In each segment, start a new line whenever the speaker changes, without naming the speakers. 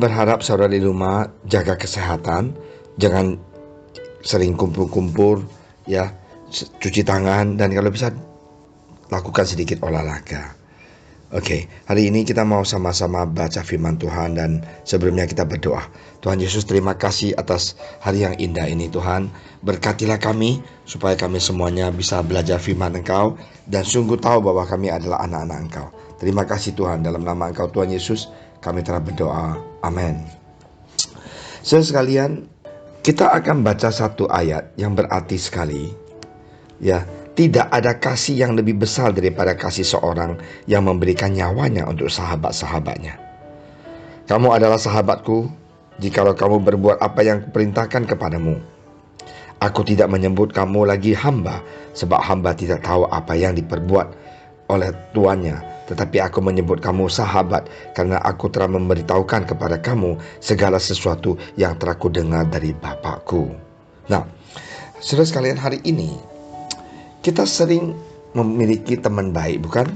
berharap saudara di rumah jaga kesehatan, jangan sering kumpul-kumpul, ya, cuci tangan, dan kalau bisa lakukan sedikit olahraga. Oke, hari ini kita mau sama-sama baca firman Tuhan, dan sebelumnya kita berdoa. Tuhan Yesus, terima kasih atas hari yang indah ini Tuhan. Berkatilah kami supaya kami semuanya bisa belajar firman Engkau dan sungguh tahu bahwa kami adalah anak-anak Engkau. Terima kasih Tuhan, dalam nama Engkau Tuhan Yesus kami telah berdoa. Amin. Saudara sekalian, kita akan baca satu ayat yang berarti sekali. Ya, tidak ada kasih yang lebih besar daripada kasih seorang yang memberikan nyawanya untuk sahabat-sahabatnya. Kamu adalah sahabatku jikalau kamu berbuat apa yang kuperintahkan kepadamu. Aku tidak menyebut kamu lagi hamba, sebab hamba tidak tahu apa yang diperbuat oleh tuannya. Tetapi aku menyebut kamu sahabat, karena aku telah memberitahukan kepada kamu segala sesuatu yang telah kudengar dari Bapakku. Nah, saudara sekalian, hari ini kita sering memiliki teman baik, bukan?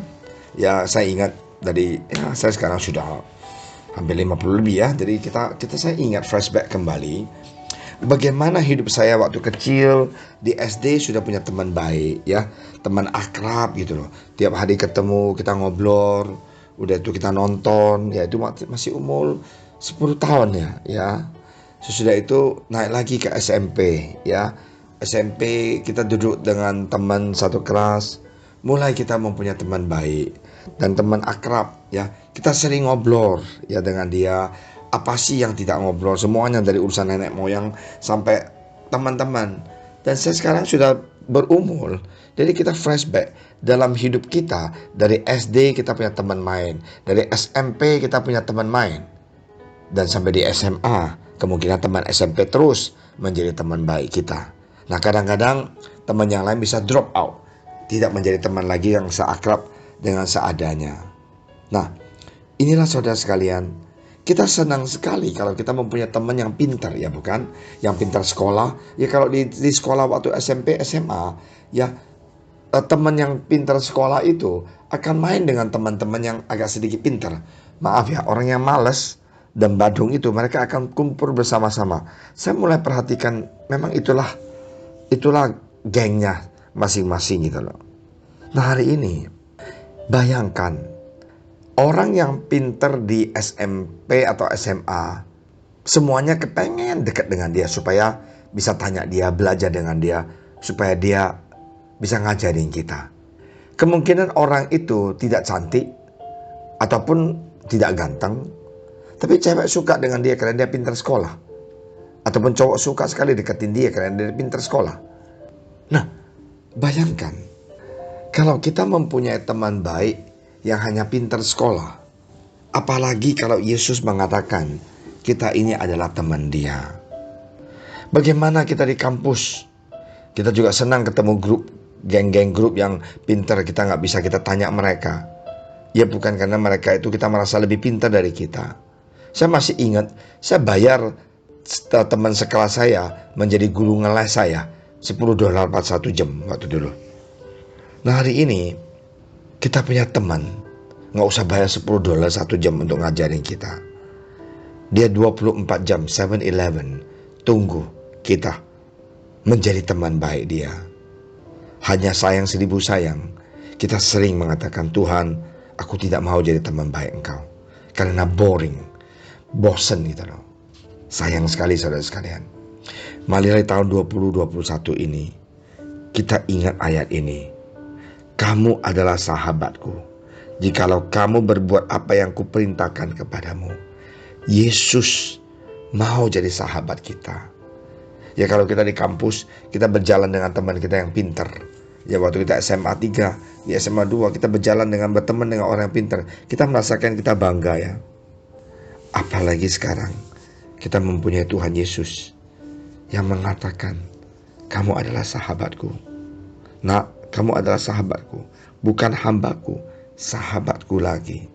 Ya, saya ingat dari, saya sekarang sudah hampir 50 lebih ya. Jadi saya ingat flashback kembali bagaimana hidup saya waktu kecil di SD. Sudah punya teman baik, ya, teman akrab gitu loh. Tiap hari ketemu, kita ngobrol, udah itu kita nonton, ya itu masih umur 10 tahun ya. Sesudah itu naik lagi ke SMP, ya. SMP kita duduk dengan teman satu kelas, mulai kita mempunyai teman baik dan teman akrab, ya. Kita sering ngobrol ya dengan dia. Apa sih yang tidak ngobrol? Semuanya, dari urusan nenek moyang sampai teman-teman. Dan saya sekarang sudah berumur, jadi kita flashback dalam hidup kita. Dari SD kita punya teman main, dari SMP kita punya teman main, dan sampai di SMA kemungkinan teman SMP terus menjadi teman baik kita. Nah, kadang-kadang teman yang lain bisa drop out, tidak menjadi teman lagi yang seakrab dengan seadanya. Nah, inilah saudara sekalian, kita senang sekali kalau kita mempunyai teman yang pintar, ya bukan? Yang pintar sekolah. Ya kalau di sekolah waktu SMP, SMA, ya teman yang pintar sekolah itu akan main dengan teman-teman yang agak sedikit pintar. Maaf ya, orang yang malas dan badung itu mereka akan kumpul bersama-sama. Saya mulai perhatikan, memang itulah gengnya masing-masing gitu loh. Nah, hari ini bayangkan orang yang pinter di SMP atau SMA, semuanya kepengen dekat dengan dia supaya bisa tanya dia, belajar dengan dia, supaya dia bisa ngajarin kita. Kemungkinan orang itu tidak cantik ataupun tidak ganteng, tapi cewek suka dengan dia karena dia pintar sekolah, ataupun cowok suka sekali deketin dia karena dia pintar sekolah. Nah, bayangkan kalau kita mempunyai teman baik yang hanya pintar sekolah, apalagi kalau Yesus mengatakan kita ini adalah teman dia. Bagaimana kita di kampus? Kita juga senang ketemu grup, geng-geng grup yang pintar, kita nggak bisa kita tanya mereka. Ya bukan karena mereka itu kita merasa lebih pintar dari kita. Saya masih ingat, saya bayar teman sekelas saya menjadi guru ngeles saya $10 per 1 jam waktu dulu. Nah, hari ini kita punya teman, nggak usah bayar $10 1 jam untuk ngajarin kita. Dia 24 jam 7-Eleven tunggu kita menjadi teman baik dia. Hanya sayang 1000 sayang, kita sering mengatakan, Tuhan, aku tidak mau jadi teman baik Engkau karena boring, bosen gitu loh. Sayang sekali saudara sekalian. Marilah tahun 2021 ini kita ingat ayat ini. Kamu adalah sahabatku jikalau kamu berbuat apa yang kuperintahkan kepadamu. Yesus mau jadi sahabat kita. Ya kalau kita di kampus, kita berjalan dengan teman kita yang pintar. Ya waktu kita SMA 3, di SMA 2 kita berjalan berteman dengan orang yang pintar. Kita merasakan kita bangga ya. Apalagi sekarang kita mempunyai Tuhan Yesus yang mengatakan, kamu adalah sahabatku. Nak, kamu adalah sahabatku, bukan hambaku, sahabatku lagi.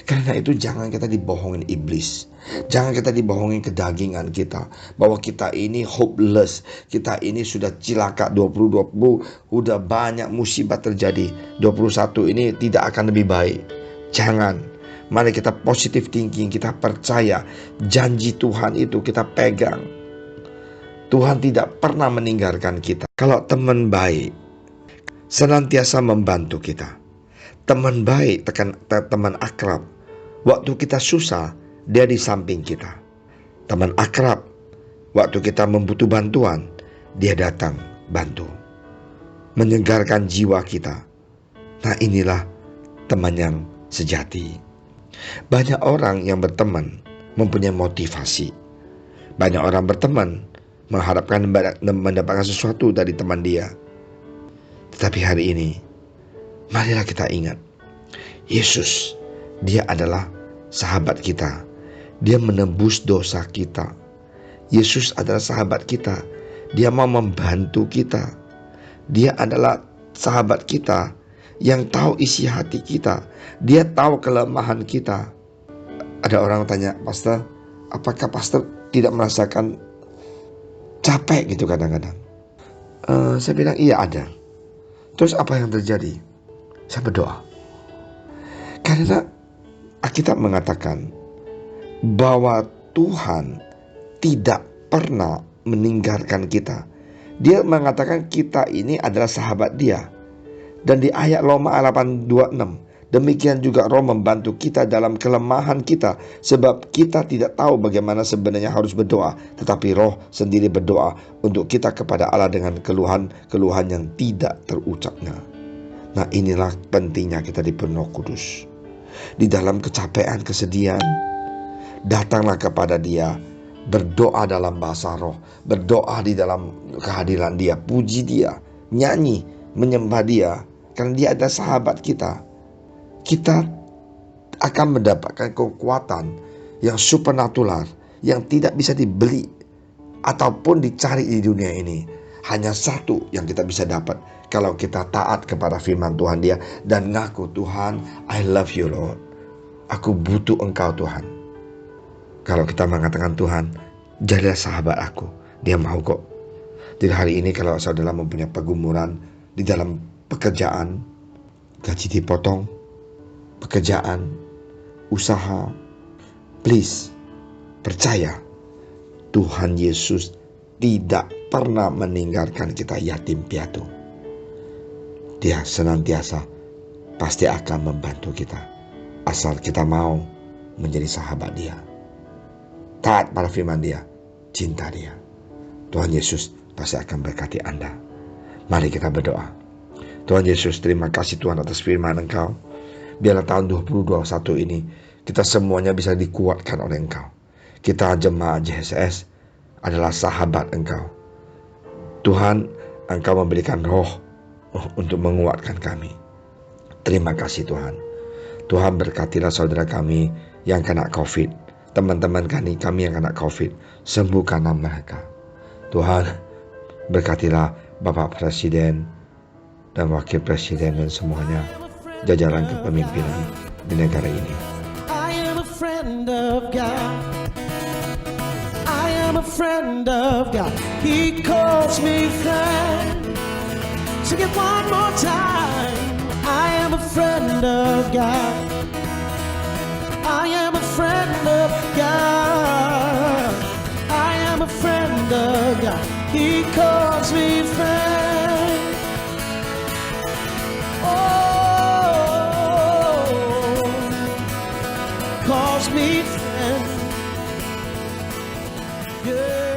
Karena itu jangan kita dibohongin iblis. Jangan kita dibohongin kedagingan kita, bahwa kita ini hopeless, kita ini sudah cilaka. 2020 udah banyak musibah terjadi, 21 ini tidak akan lebih baik. Jangan. Mari kita positive thinking, kita percaya janji Tuhan itu kita pegang. Tuhan tidak pernah meninggalkan kita. Kalau teman baik senantiasa membantu kita. Teman baik, teman akrab, waktu kita susah, dia di samping kita. Teman akrab, waktu kita membutuh bantuan, dia datang bantu. Menyegarkan jiwa kita. Nah, inilah teman yang sejati. Banyak orang yang berteman mempunyai motivasi. Banyak orang berteman mengharapkan mendapatkan sesuatu dari teman dia. Tetapi hari ini, marilah kita ingat, Yesus, dia adalah sahabat kita. Dia menebus dosa kita. Yesus adalah sahabat kita. Dia mau membantu kita. Dia adalah sahabat kita yang tahu isi hati kita. Dia tahu kelemahan kita. Ada orang tanya, Pastor, apakah Pastor tidak merasakan capek gitu kadang-kadang? Saya bilang iya ada. Terus apa yang terjadi? Saya berdoa. Karena Alkitab mengatakan bahwa Tuhan tidak pernah meninggalkan kita. Dia mengatakan kita ini adalah sahabat dia. Dan di ayat Roma 8:26, demikian juga Roh membantu kita dalam kelemahan kita, sebab kita tidak tahu bagaimana sebenarnya harus berdoa, tetapi Roh sendiri berdoa untuk kita kepada Allah dengan keluhan yang tidak terucapnya. Nah, inilah pentingnya kita dipenuhi Roh Kudus. Di dalam kecapean, kesedihan, datanglah kepada Dia, berdoa dalam bahasa roh, berdoa di dalam kehadiran Dia, puji Dia, nyanyi, menyembah Dia, karena Dia adalah sahabat kita. Kita akan mendapatkan kekuatan yang supernatural, yang tidak bisa dibeli ataupun dicari di dunia ini. Hanya satu yang kita bisa dapat kalau kita taat kepada firman Tuhan Dia dan ngaku, Tuhan, I love you Lord. Aku butuh Engkau Tuhan. Kalau kita mengatakan, Tuhan, jadilah sahabat aku, Dia mau kok. Jadi hari ini kalau saudara mempunyai pergumulan di dalam pekerjaan, gaji dipotong, pekerjaan, usaha, please percaya Tuhan Yesus tidak pernah meninggalkan kita yatim piatu. Dia senantiasa pasti akan membantu kita, asal kita mau menjadi sahabat Dia, taat pada firman Dia, cinta Dia. Tuhan Yesus pasti akan berkati Anda. Mari kita berdoa. Tuhan Yesus, terima kasih Tuhan atas firman Engkau. Biarlah tahun 2021 ini kita semuanya bisa dikuatkan oleh Engkau. Kita jemaat JSS adalah sahabat Engkau. Tuhan, Engkau memberikan roh untuk menguatkan kami. Terima kasih Tuhan. Tuhan berkatilah saudara kami yang kena COVID, teman-teman kami yang kena COVID, sembuhkanlah mereka. Tuhan, berkatilah Bapak Presiden dan Wakil Presiden dan semuanya, jajaran kepemimpinan di negara ini.
I am a friend of God. I am a friend of God. He calls me friend. Sing it one more time. I am a friend of God. I am a friend of God. I am a friend of God. He calls me friend. Oh, calls me friend. Yeah.